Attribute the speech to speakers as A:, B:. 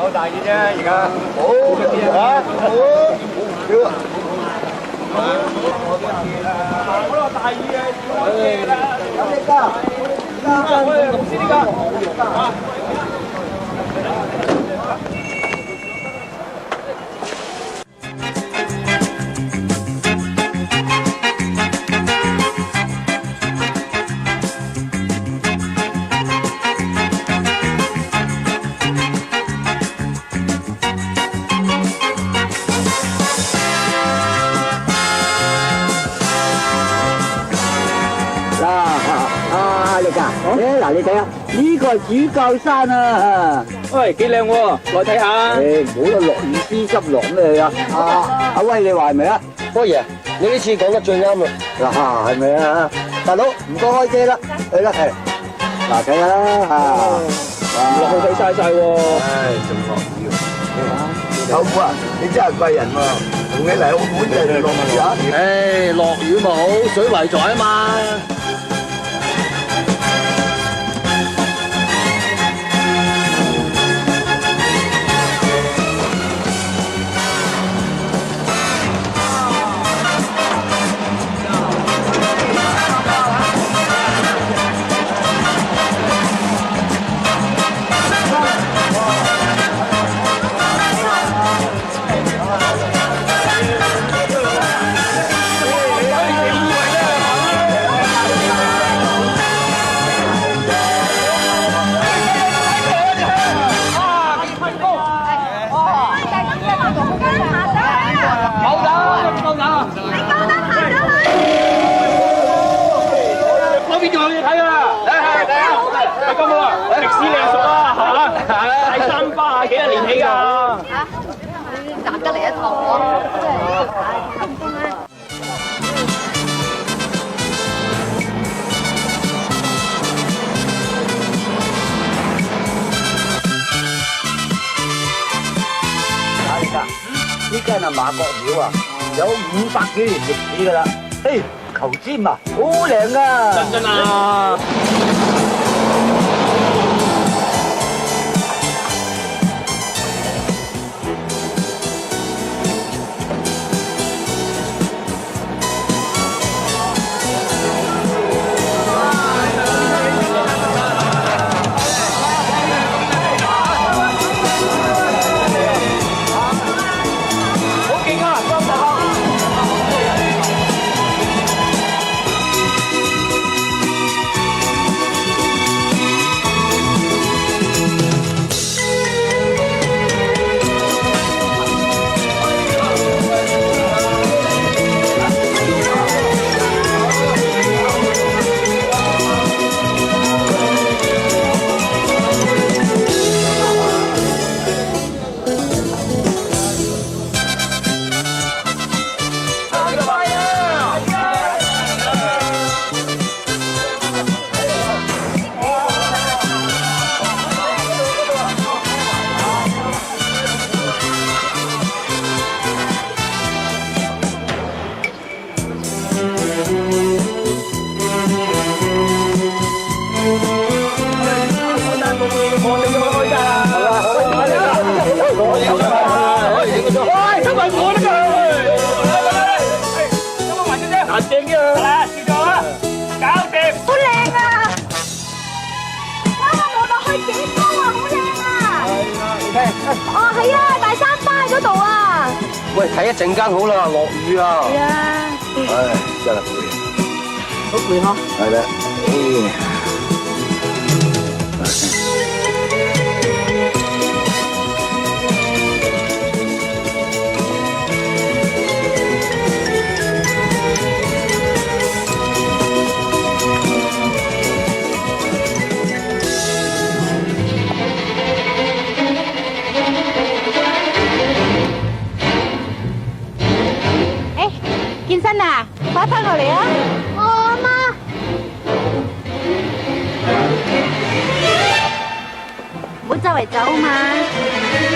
A: 好大雨啫，而家
B: 好啊，好屌啊！
A: 嗰個大雨啊，
B: 有力㗎，
A: 我哋唔知呢個。
B: 嗱，你睇下，呢個係主教山啊！
A: 喂，幾靚喎，來睇下。
B: 唔好啦，落雨先執落咩啊？阿威，你話係咪啊？
C: 波爺，你呢次講得最啱啦。
B: 嗱，係咪啊？大佬，唔該開車啦，去啦，係。嗱，睇下啦，
A: 落去睇晒喎。
B: 唉，仲落雨喎。舅父啊，你真係貴人喎，同你嚟澳門就係落雨啊！
C: 唉，落雨咪好，水為財啊嘛。
A: 幾多年起㗎？
D: 難得嚟一趟喎，真係唉，咁風啊！
B: 呢間係馬國廟啊，有500幾年歷史㗎啦。嘿，球尖啊，好靚啊！
A: 真啊！
D: 哦，係啊，大三巴嗰度啊！
C: 喂，睇一陣間好啦，落雨啊！
D: 係啊，
B: 唉，真係攰，
D: 好攰嗬。
B: 係啦，
D: 健身啊，快翻過嚟啊！我媽，唔好周圍走啊嘛。